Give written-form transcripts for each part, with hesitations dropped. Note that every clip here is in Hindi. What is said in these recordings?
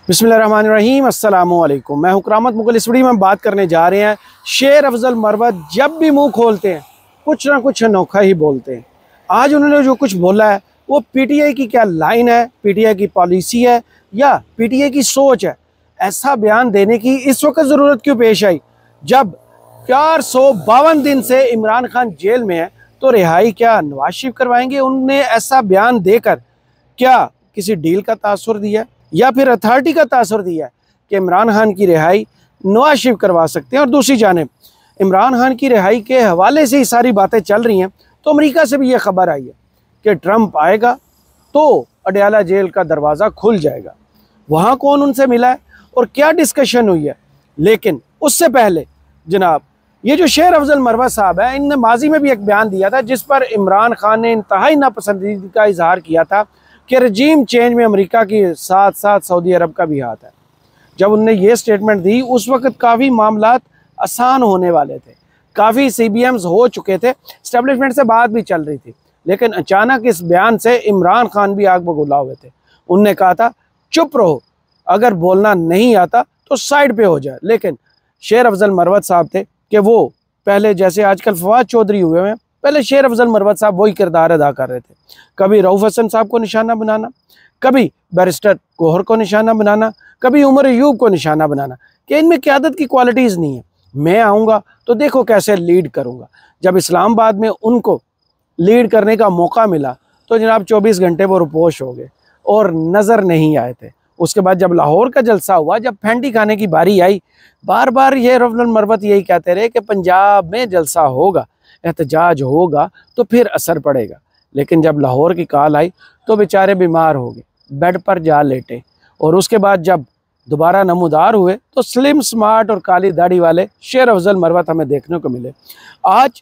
बिस्मिल्लाहिर्रहमानिर्रहीम अस्सलामुअलैकुम। मैं हूं करामत मुगल। इस वीडियो में बात करने जा रहे हैं शेर अफजल मरवत जब भी मुंह खोलते हैं कुछ ना कुछ अनोखा ही बोलते हैं। आज उन्होंने जो कुछ बोला है वो पीटीआई की क्या लाइन है, पीटीआई की पॉलिसी है या पीटीआई की सोच है। ऐसा बयान देने की इस वक्त ज़रूरत क्यों पेश आई जब 452 दिन से इमरान खान जेल में है, तो रिहाई क्या नवाज शरीफ करवाएंगे? उनने ऐसा बयान देकर क्या किसी डील का तासुर दिया या फिर अथॉरिटी का तासुर दिया कि इमरान खान की रिहाई नवाज शरीफ करवा सकते हैं? और दूसरी जानिब इमरान खान की रिहाई के हवाले से ही सारी बातें चल रही हैं, तो अमेरिका से भी ये खबर आई है कि ट्रंप आएगा तो अडयाला जेल का दरवाज़ा खुल जाएगा। वहाँ कौन उनसे मिला है और क्या डिस्कशन हुई है? लेकिन उससे पहले जनाब, ये जो शेर अफजल मरवत साहब है, इनने माजी में भी एक बयान दिया था जिस पर इमरान खान ने इंतहाई नापसंदीदगी का इजहार किया था कि रजीम चेंज में अमेरिका के साथ साथ सऊदी अरब का भी हाथ है। जब उनने ये स्टेटमेंट दी उस वक्त काफ़ी मामलात आसान होने वाले थे, काफ़ी CBMs हो चुके थे, इस्टेब्लिशमेंट से बात भी चल रही थी, लेकिन अचानक इस बयान से इमरान खान भी आग बगुला हुए थे। उनने कहा था चुप रहो, अगर बोलना नहीं आता तो साइड पे हो जाए। लेकिन शेर अफजल मरवत साहब थे कि वो पहले जैसे आजकल फवाद चौधरी हुए हैं, पहले शेर अफजल मरवत साहब वही किरदार अदा कर रहे थे। कभी रऊफ हसन साहब को निशाना बनाना, कभी बैरिस्टर गोहर को निशाना बनाना, कभी उमर अयूब को निशाना बनाना कि इनमें क़यादत की क्वालिटीज़ नहीं है, मैं आऊँगा तो देखो कैसे लीड करूँगा। जब इस्लामाबाद में उनको लीड करने का मौका मिला तो जनाब 24 घंटे वो रुपोश हो गए और नज़र नहीं आए थे। उसके बाद जब लाहौर का जलसा हुआ, जब फेंटी खाने की बारी आई, बार बार ये अफजल मरवत यही कहते रहे कि पंजाब में जलसा होगा, एहतजाज होगा तो फिर असर पड़ेगा। लेकिन जब लाहौर की कॉल आई तो बेचारे बीमार हो गए, बेड पर जा लेटे, और उसके बाद जब दोबारा नमूदार हुए तो स्लिम स्मार्ट और काली दाढ़ी वाले शेर अफजल मरवत हमें देखने को मिले। आज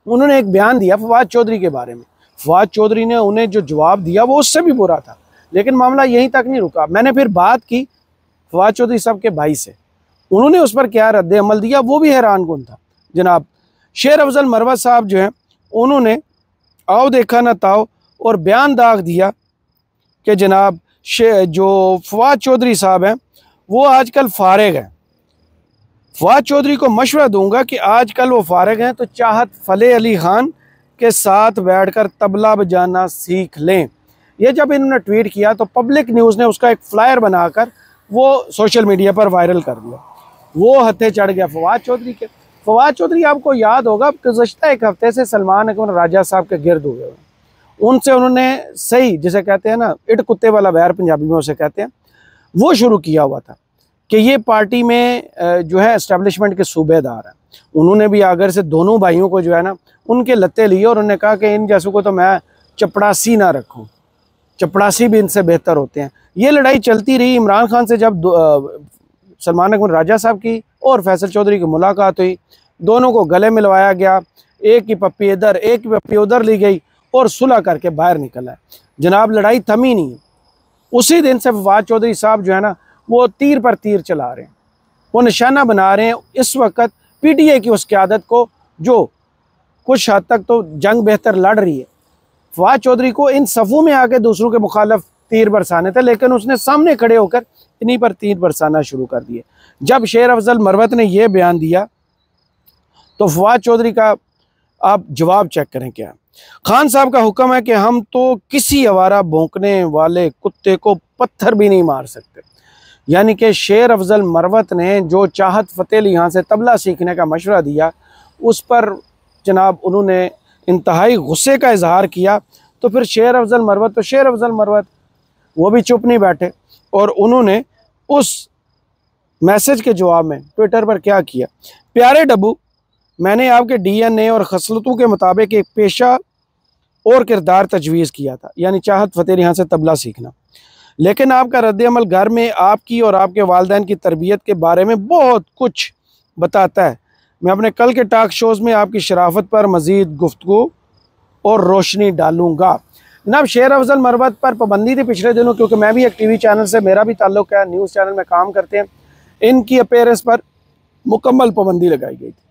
उन्होंने एक बयान दिया फवाद चौधरी के बारे में। फवाद चौधरी ने उन्हें जो जवाब दिया वो उससे भी बुरा था, लेकिन मामला यहीं तक नहीं रुका। मैंने फिर बात की फवाद चौधरी साहब के भाई से, उन्होंने उस पर क्या रद्द अमल दिया वो भी हैरान कुन था। जनाब शेर अफजल मरवत साहब जो हैं उन्होंने आओ देखा ना ताओ और बयान दाग दिया कि जनाब जो फवाद चौधरी साहब हैं वो आजकल फारिग हैं। फवाद चौधरी को मशवरा दूंगा कि आजकल वो फारिग हैं तो चाहत फतेह अली खान के साथ बैठकर तबला बजाना सीख लें। ये जब इन्होंने ट्वीट किया तो पब्लिक न्यूज़ ने उसका एक फ्लायर बनाकर वो सोशल मीडिया पर वायरल कर दिया। वो हत्थे चढ़ गया फवाद चौधरी के। फवाद चौधरी आपको याद होगा गुज़श्ता एक हफ्ते से सलमान अकबर राजा साहब के गिरद हुए हैं। उनसे उन्होंने सही, जिसे कहते हैं ना इट कुत्ते वाला वैर पंजाबी में उसे कहते हैं, वो शुरू किया हुआ था कि ये पार्टी में जो है एस्टेब्लिशमेंट के सूबेदार हैं। उन्होंने भी आगर से दोनों भाइयों को जो है ना उनके लत्ते लिए और उन्होंने कहा कि इन जैसों को तो मैं चपड़ासी ना रखूँ, चपड़ासी भी इनसे बेहतर होते हैं। ये लड़ाई चलती रही। इमरान खान से जब सलमान अकबर राजा साहब की और फैसल चौधरी की मुलाकात हुई, दोनों को गले मिलवाया गया, एक की पप्पी इधर एक की पप्पी उधर ली गई और सुलह करके बाहर निकला है। जनाब लड़ाई थमी नहीं। उसी दिन से फवाद चौधरी साहब जो है ना वो तीर पर तीर चला रहे हैं, वो निशाना बना रहे हैं इस वक्त पीटीआई की उस क़यादत को जो कुछ हद तक तो जंग बेहतर लड़ रही है। फवाद चौधरी को इन सफ़ों में आके दूसरों के मुखालिफ तीर बरसाने थे, लेकिन उसने सामने खड़े होकर इन्हीं पर तीर बरसाना शुरू कर दिए। जब शेर अफजल मरवत ने यह बयान दिया तो फवाद चौधरी का आप जवाब चेक करें क्या। खान साहब का हुक्म है कि हम तो किसी आवारा भौंकने वाले कुत्ते को पत्थर भी नहीं मार सकते। यानी कि शेर अफजल मरवत ने जो चाहत फतेह अली खान से तबला सीखने का मशवरा दिया उस पर जनाब उन्होंने इंतहाई गुस्से का इजहार किया। तो फिर शेर अफजल मरवत तो शेर अफजल मरवत वो भी चुप नहीं बैठे और उन्होंने उस मैसेज के जवाब में ट्विटर पर क्या किया। प्यारे डब्बू, मैंने आपके DNA और खसलतों के मुताबिक एक पेशा और किरदार तजवीज़ किया था, यानी चाहत फतेह अली खान से तबला सीखना, लेकिन आपका रद्द-ए-अमल घर में आपकी और आपके वालिदैन की तरबियत के बारे में बहुत कुछ बताता है। मैं अपने कल के टॉक शोज़ में आपकी शराफत पर मज़ीद गुफ्तगू और रोशनी डालूँगा। जनाब शेर अफजल मरवत पर पाबंदी थी पिछले दिनों, क्योंकि मैं भी एक TV चैनल से मेरा भी ताल्लुक़ है, न्यूज़ चैनल में काम करते हैं। इनकी अपीयरेंस पर मुकम्मल पाबंदी लगाई गई थी,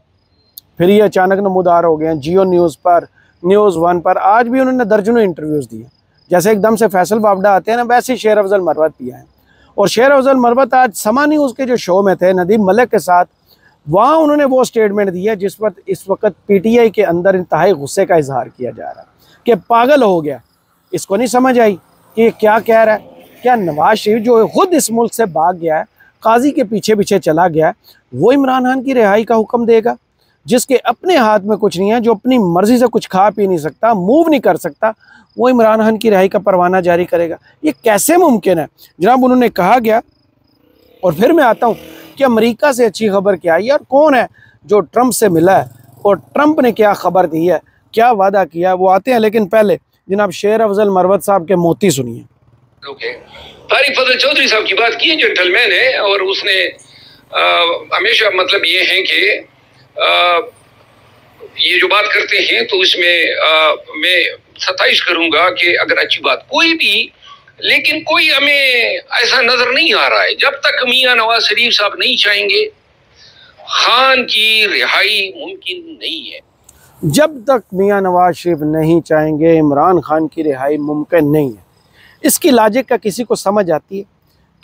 फिर ये अचानक नमूदार हो गए हैं जियो न्यूज़ पर, न्यूज़ 1 पर। आज भी उन्होंने दर्जनों इंटरव्यूज़ दिए। जैसे एकदम से फैसल बावडा आते हैं ना, वैसे ही शेर अफजल मरवत भी आए और शेर अफजल मरवत आज समा न्यूज़ के जो शो में थे नदीम मलिक के साथ, वहाँ उन्होंने वो स्टेटमेंट दिया जिस पर इस वक्त पीटीआई के अंदर इंतहाई गुस्से का इजहार किया जा रहा है कि पागल हो गया, इसको नहीं समझ आई कि क्या कह रहा है। क्या नवाज शरीफ जो खुद इस मुल्क से भाग गया है, काजी के पीछे पीछे चला गया है, वो इमरान खान की रिहाई का हुक्म देगा? जिसके अपने हाथ में कुछ नहीं है, जो अपनी मर्जी से कुछ खा पी नहीं सकता, मूव नहीं कर सकता, वो इमरान खान की रिहाई का परवाना जारी करेगा? ये कैसे मुमकिन है जनाब? उन्होंने कहा गया। और फिर मैं आता हूँ कि अमेरिका से अच्छी खबर क्या है, और कौन है जो ट्रंप से मिला है और ट्रंप ने क्या खबर दी है, क्या वादा किया है, वो आते हैं। लेकिन पहले जनाब शेर अफजल मरवत साहब के मोती सुनिए। तारिक फजल चौधरी साहब की बात की, जेंटलमैन है, और उसने हमेशा मतलब ये है कि ये जो बात करते हैं तो इसमें मैं सताइश करूंगा कि अगर अच्छी बात कोई भी, लेकिन कोई हमें ऐसा नजर नहीं आ रहा है जब तक मियां नवाज शरीफ साहब नहीं चाहेंगे खान की रिहाई मुमकिन नहीं है। जब तक मियां नवाज शरीफ नहीं चाहेंगे इमरान खान की रिहाई मुमकिन नहीं है। इसकी लॉजिक का किसी को समझ आती है?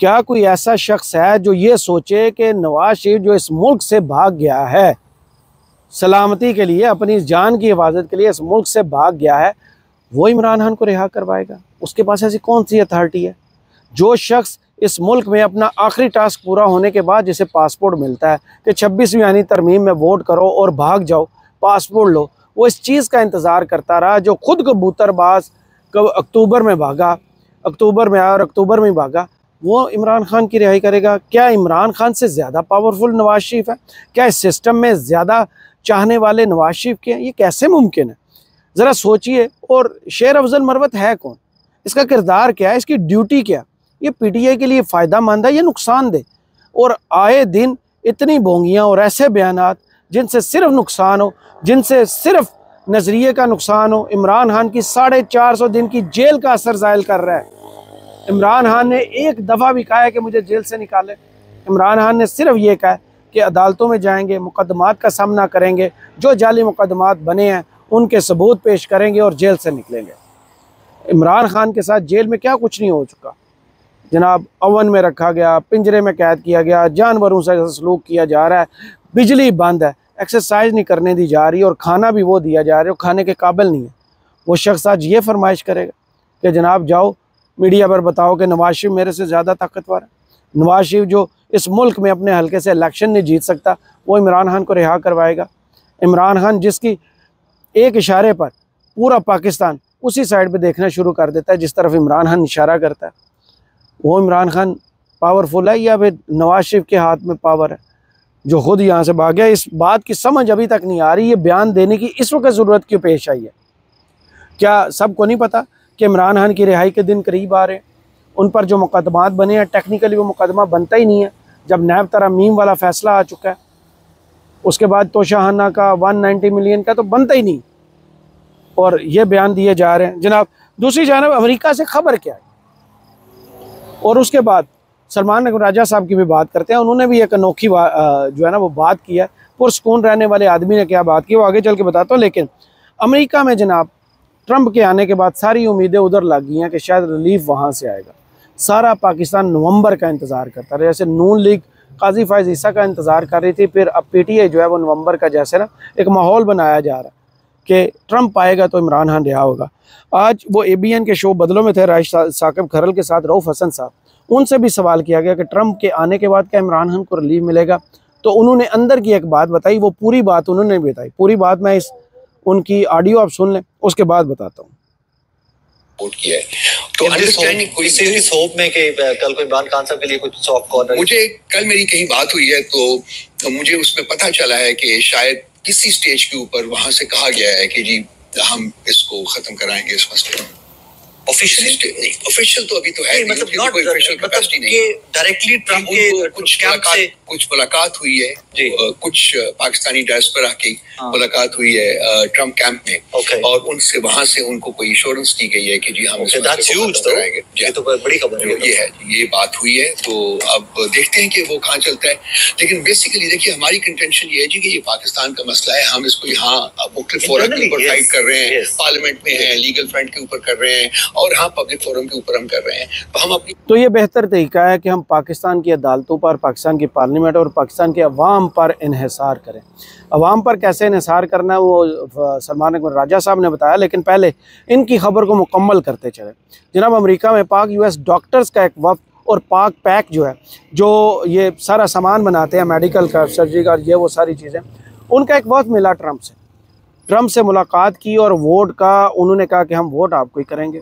क्या कोई ऐसा शख्स है जो ये सोचे कि नवाज शरीफ जो इस मुल्क से भाग गया है सलामती के लिए, अपनी जान की हिफाजत के लिए इस मुल्क से भाग गया है, वो इमरान खान को रिहा करवाएगा? उसके पास ऐसी कौन सी अथॉरिटी है? जो शख्स इस मुल्क में अपना आखिरी टास्क पूरा होने के बाद जिसे पासपोर्ट मिलता है कि 26वीं यानी तरमीम में वोट करो और भाग जाओ, पासपोर्ट लो, वो इस चीज़ का इंतज़ार करता रहा, जो खुद कबूतरबाज अक्टूबर में भागा, अक्टूबर में आया और अक्टूबर में भागा, वो इमरान खान की रिहाई करेगा? क्या इमरान खान से ज़्यादा पावरफुल नवाज शरीफ है? क्या इस सिस्टम में ज़्यादा चाहने वाले नवाज शरीफ के हैं? ये कैसे मुमकिन है? ज़रा सोचिए। और शेर अफजल मरवत है कौन? इसका किरदार क्या है? इसकी ड्यूटी क्या? ये पीटीआई के लिए फ़ायदा मंद है या नुकसानदेह? और आए दिन इतनी बोंगियाँ और ऐसे बयानात जिनसे सिर्फ नुकसान हो, जिनसे सिर्फ नज़रिए का नुकसान हो। इमरान खान की 450 दिन की जेल का असर ज़ाहिर कर रहा है। इमरान खान ने एक दफ़ा भी कहा है कि मुझे जेल से निकाले। इमरान खान ने सिर्फ ये कहा है कि अदालतों में जाएंगे, मुकदमात का सामना करेंगे, जो जाली मुकदमात बने हैं उनके सबूत पेश करेंगे और जेल से निकलेंगे। इमरान खान के साथ जेल में क्या कुछ नहीं हो चुका जनाब। अवन में रखा गया, पिंजरे में कैद किया गया, जानवरों से सलूक किया जा रहा है, बिजली बंद है, एक्सरसाइज नहीं करने दी जा रही और खाना भी वो दिया जा रहा है, वो खाने के काबिल नहीं है। वो शख्स आज ये फरमाइश करेगा कि जनाब जाओ मीडिया पर बताओ कि नवाज शरीफ मेरे से ज़्यादा ताकतवर है। नवाज शरीफ जो इस मुल्क में अपने हल्के से इलेक्शन नहीं जीत सकता, वो इमरान खान को रिहा करवाएगा? इमरान खान जिसकी एक इशारे पर पूरा पाकिस्तान उसी साइड पे देखना शुरू कर देता है जिस तरफ इमरान खान इशारा करता है, वो इमरान खान पावरफुल है या फिर नवाज शरीफ के हाथ में पावर है जो खुद यहाँ से भाग गया? इस बात की समझ अभी तक नहीं आ रही। ये बयान देने की इस वक्त ज़रूरत क्यों पेश आई है? क्या सबको नहीं पता कि इमरान खान की रिहाई के दिन करीब आ रहे हैं? उन पर जो मुकदमात बने हैं, टेक्निकली वो मुकदमा बनता ही नहीं है। जब नैब तरमीम वाला फ़ैसला आ चुका है, उसके बाद तोशाहाना का 190 मिलियन का तो बनता ही नहीं, और ये बयान दिए जा रहे हैं जनाब। दूसरी जानब अमेरिका से खबर क्या है? और उसके बाद सलमान राजा साहब की भी बात करते हैं। उन्होंने भी एक अनोखी जो है ना वो बात की है। पुरसकून रहने वाले आदमी ने क्या बात की वो आगे चल के बताता हूँ। लेकिन अमेरिका में जनाब ट्रंप के आने के बाद सारी उम्मीदें उधर लग गई हैं कि शायद रिलीफ वहाँ से आएगा। सारा पाकिस्तान नवंबर का इंतज़ार करता रहा, जैसे नून लीग काजी फायज़ ईसा का इंतज़ार कर रही थी, फिर अब पीटीआई जो है वो नवंबर का जैसे ना एक माहौल बनाया जा रहा है कि ट्रंप आएगा तो इमरान खान रिहा होगा। आज वो ABN के शो बदलों में थे राशिद साकिब खरल के साथ रऊफ़ हसन साहब, उनसे भी सवाल किया गया कि ट्रंप के आने के बाद क्या इमरान खान को रिलीफ मिलेगा? तो उन्होंने अंदर की एक बात बताई, वो पूरी बात उन्होंने बताई। पूरी बात मैं इस उनकी ऑडियो आप सुन लें, उसके बाद बताता हूँ। किया है तो अंडरस्टैंडिंग कोई सीरियस होप में कि कल को इमरान खान साहब के लिए कुछ सॉफ्ट कॉर्नर। मुझे कल मेरी कहीं बात हुई है तो मुझे उसमें पता चला है कि शायद किसी स्टेज के ऊपर वहां से कहा गया है कि जी हम इसको खत्म कराएंगे इस मसले में। ऑफिशियल तो अभी तो है नहीं, मतलब कोई ऑफिशियल कैपेसिटी नहीं है। डायरेक्टली ट्रंप के कुछ मुलाकात हुई है, कुछ पाकिस्तानी डायस्पोरा की मुलाकात हुई है ट्रंप कैंप में, और उनसे वहां से उनको कोई इंश्योरेंस दी गई है कि जी हम कराएंगे। ये तो बड़ी खबर है, ये है, ये बात हुई है। तो अब देखते हैं कि वो कहाँ चलता है। लेकिन बेसिकली देखिए हमारी कंटेंशन ये है जी कि ये पाकिस्तान का मसला है, हम इसको यहाँ मुख्तलिफ फोरम के ऊपर फाइट कर रहे हैं, पार्लियामेंट में है, लीगल फ्रंट के ऊपर कर रहे हैं, और हाँ पब्लिक फोरम के ऊपर हम कर रहे हैं। तो हम अपनी तो ये बेहतर तरीका है कि हम पाकिस्तान की अदालतों पर, पाकिस्तान की पार्लियामेंट और पाकिस्तान के अवाम पर इन्हिसार करें। अवाम पर कैसे इन्हिसार करना है वो सलमान अकबर राजा साहब ने बताया, लेकिन पहले इनकी खबर को मुकम्मल करते चले। जनाब, अमेरिका में पाक US डॉक्टर्स का एक वफ़द और पाक पैक जो है, जो ये सारा सामान बनाते हैं मेडिकल का, सर्जरी का, ये वो सारी चीज़ें, उनका एक वफ़द मिला ट्रंप से मुलाकात की और वोट का उन्होंने कहा कि हम वोट आपको ही करेंगे।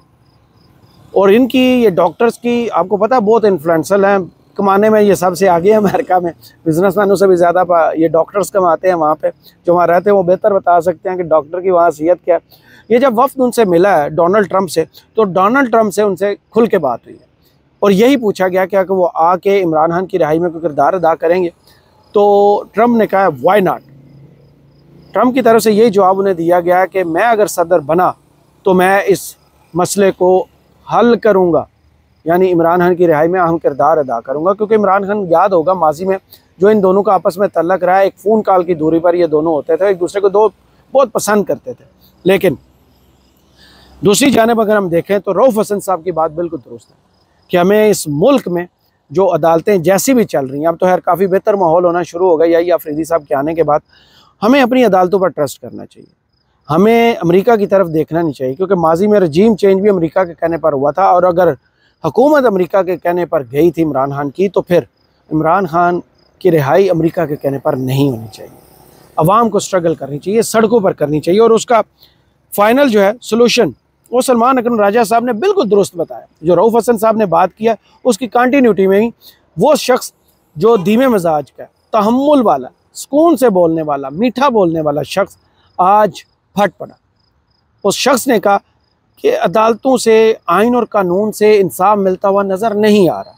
और इनकी ये डॉक्टर्स की, आपको पता है, बहुत इन्फ्लुएंशियल हैं, कमाने में ये सबसे आगे है। अमेरिका में बिजनेसमैनों से भी ज़्यादा ये डॉक्टर्स कमाते हैं वहाँ पे। जो वहाँ रहते हैं वो बेहतर बता सकते हैं कि डॉक्टर की वहाँ हैसियत क्या है। ये जब वफ़द उनसे मिला है डोनाल्ड ट्रंप से, तो डोनाल्ड ट्रंप से उनसे खुल के बात हुई है और यही पूछा गया क्या कि वो आके इमरान खान की रिहाई में कोई किरदार अदा करेंगे। तो ट्रंप ने कहा वाई नॉट। ट्रंप की तरफ से यही जवाब उन्हें दिया गया कि मैं अगर सदर बना तो मैं इस मसले को हल करूँगा, यानी इमरान खान की रिहाई में अहम किरदार अदा करूँगा। क्योंकि इमरान खान, याद होगा माजी में जो इन दोनों का आपस में तल्लक रहा है, एक फ़ोन कॉल की दूरी पर ये दोनों होते थे, एक दूसरे को बहुत पसंद करते थे। लेकिन दूसरी जानिब अगर हम देखें तो रऊफ़ हसन साहब की बात बिल्कुल दुरुस्त है कि हमें इस मुल्क में जो अदालतें जैसी भी चल रही हैं, अब तो खैर काफ़ी बेहतर माहौल होना शुरू हो गया यही अफरीदी साहब के आने के बाद, हमें अपनी अदालतों पर ट्रस्ट करना चाहिए। हमें अमेरिका की तरफ देखना नहीं चाहिए, क्योंकि माजी में रजीम चेंज भी अमेरिका के कहने पर हुआ था, और अगर हुकूमत अमेरिका के कहने पर गई थी इमरान खान की, तो फिर इमरान खान की रिहाई अमेरिका के कहने पर नहीं होनी चाहिए। अवाम को स्ट्रगल करनी चाहिए, सड़कों पर करनी चाहिए, और उसका फाइनल जो है सोल्यूशन वो सलमान अकबर राजा साहब ने बिल्कुल दुरुस्त बताया। जो रऊफ़ हसन साहब ने बात किया उसकी कंटिन्यूटी में ही वो शख्स जो धीमे मिजाज का, तहम्मुल वाला, सुकून से बोलने वाला, मीठा बोलने वाला शख्स आज फट पड़ा। उस शख्स ने कहा कि अदालतों से, आइन और कानून से इंसाफ मिलता हुआ नज़र नहीं आ रहा।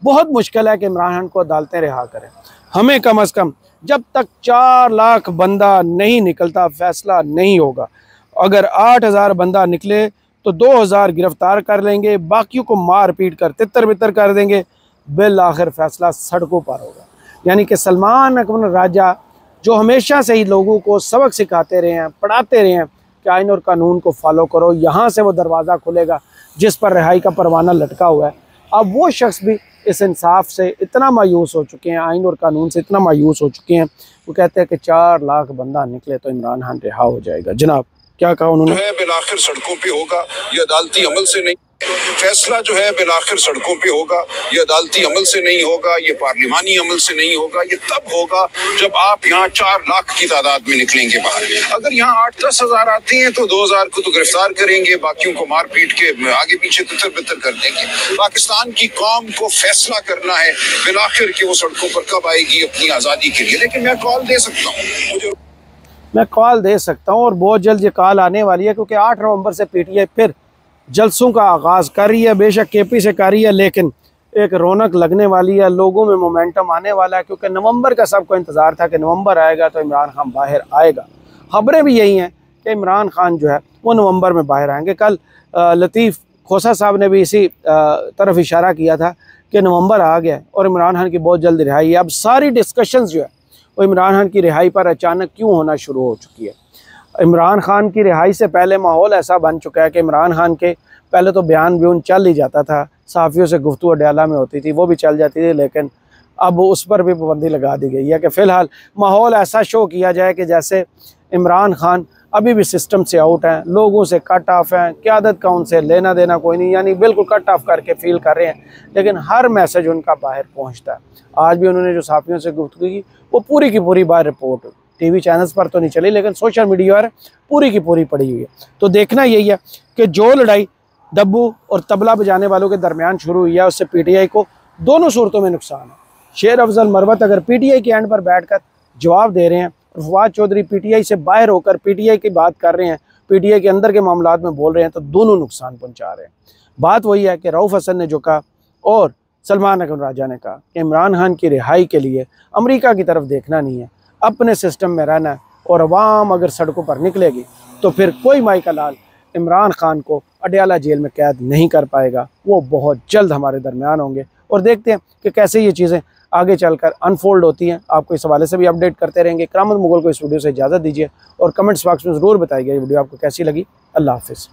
बहुत मुश्किल है कि इमरान खान को अदालतें रिहा करें। हमें कम अज़ कम जब तक 4 लाख बंदा नहीं निकलता फैसला नहीं होगा। अगर 8,000 बंदा निकले तो 2,000 गिरफ्तार कर लेंगे, बाकियों को मार पीट कर तितर बितर कर देंगे, बिल आखिर फैसला सड़कों पर होगा। यानी कि सलमान अकबर राजा जो हमेशा से ही लोगों को सबक सिखाते रहे हैं, पढ़ाते रहे हैं कि आइन और कानून को फॉलो करो, यहाँ से वो दरवाज़ा खुलेगा जिस पर रिहाई का परवाना लटका हुआ है। अब वो शख्स भी इस इंसाफ से इतना मायूस हो चुके हैं, आइन और कानून से इतना मायूस हो चुके हैं, वो कहते हैं कि 4 लाख बंदा निकले तो इमरान खान रिहा हो जाएगा। जनाब, क्या कहा उन्होंने? बिलाखिर सड़कों पे होगा, ये अदालती अमल से नहीं। फैसला जो है बिलाखिर सड़कों पे होगा, ये अदालती अमल से नहीं होगा, ये पार्लिमानी अमल से नहीं होगा। ये तब होगा जब आप यहाँ 4 लाख की तादाद में निकलेंगे बाहर। अगर यहाँ 8-10 हज़ार आते हैं तो 2,000 को तो गिरफ्तार करेंगे, बाकियों को मार पीट के आगे पीछे तितर बितर कर देंगे। पाकिस्तान की कौम को फैसला करना है बिलाखिर कि वो सड़कों पर कब आएगी अपनी आज़ादी के लिए। लेकिन मैं कॉल दे सकता हूँ, मैं कॉल दे सकता हूँ और बहुत जल्द ये कॉल आने वाली है, क्योंकि 8 नवंबर से PTI फिर जलसों का आगाज़ कर रही है। बेशक KP से कर रही है, लेकिन एक रौनक लगने वाली है, लोगों में मोमेंटम आने वाला है, क्योंकि नवंबर का सबको इंतज़ार था कि नवंबर आएगा तो इमरान खान बाहर आएगा। खबरें भी यही हैं कि इमरान खान जो है वो नवंबर में बाहर आएंगे। कल लतीफ़ खोसा साहब ने भी इसी तरफ इशारा किया था कि नवंबर आ गया और इमरान खान की बहुत जल्द रिहाई है। अब सारी डिस्कशंस जो है वो इमरान खान की रिहाई पर अचानक क्यों होना शुरू हो चुकी है। इमरान खान की रिहाई से पहले माहौल ऐसा बन चुका है कि इमरान खान के पहले तो बयान चल ही जाता था, सहाफ़ियों से गुफ्तगू अडयाला में होती थी, वो भी चल जाती थी, लेकिन अब उस पर भी पाबंदी लगा दी गई है कि फ़िलहाल माहौल ऐसा शो किया जाए कि जैसे इमरान खान अभी भी सिस्टम से आउट हैं, लोगों से कट ऑफ हैं, क़यादत का उनसे लेना देना कोई नहीं, यानी बिल्कुल कट ऑफ करके फील कर रहे हैं। लेकिन हर मैसेज उनका बाहर पहुंचता है। आज भी उन्होंने जो सहाफ़ियों से गुफ्तगू की वो पूरी की पूरी बाहर रिपोर्ट TV चैनल्स पर तो नहीं चली, लेकिन सोशल मीडिया पर पूरी की पूरी पड़ी हुई है। तो देखना यही है कि जो लड़ाई डब्बू और तबला बजाने वालों के दरमियान शुरू हुई है उससे PTI को दोनों सूरतों में नुकसान है। शेर अफजल मरवत अगर PTI के एंड पर बैठकर जवाब दे रहे हैं, फवाद चौधरी PTI से बाहर होकर PTI की बात कर रहे हैं, PTI के अंदर के मामलात में बोल रहे हैं, तो दोनों नुकसान पहुंचा रहे हैं। बात वही है कि रऊफ़ हसन ने जो कहा और सलमान अकबर राजा ने कहा कि इमरान खान की रिहाई के लिए अमेरिका की तरफ देखना नहीं है, अपने सिस्टम में रहना है, और अवाम अगर सड़कों पर निकलेगी तो फिर कोई माई का लाल इमरान खान को अडयाला जेल में कैद नहीं कर पाएगा। वो बहुत जल्द हमारे दरमियान होंगे और देखते हैं कि कैसे ये चीज़ें आगे चलकर अनफोल्ड होती हैं। आपको इस हवाले से भी अपडेट करते रहेंगे। करामत मुगल को इस वीडियो से इजाज़त दीजिए और कमेंट्स बॉक्स में ज़रूर बताइएगा ये वीडियो आपको कैसी लगी। अल्लाह हाफ़िज़।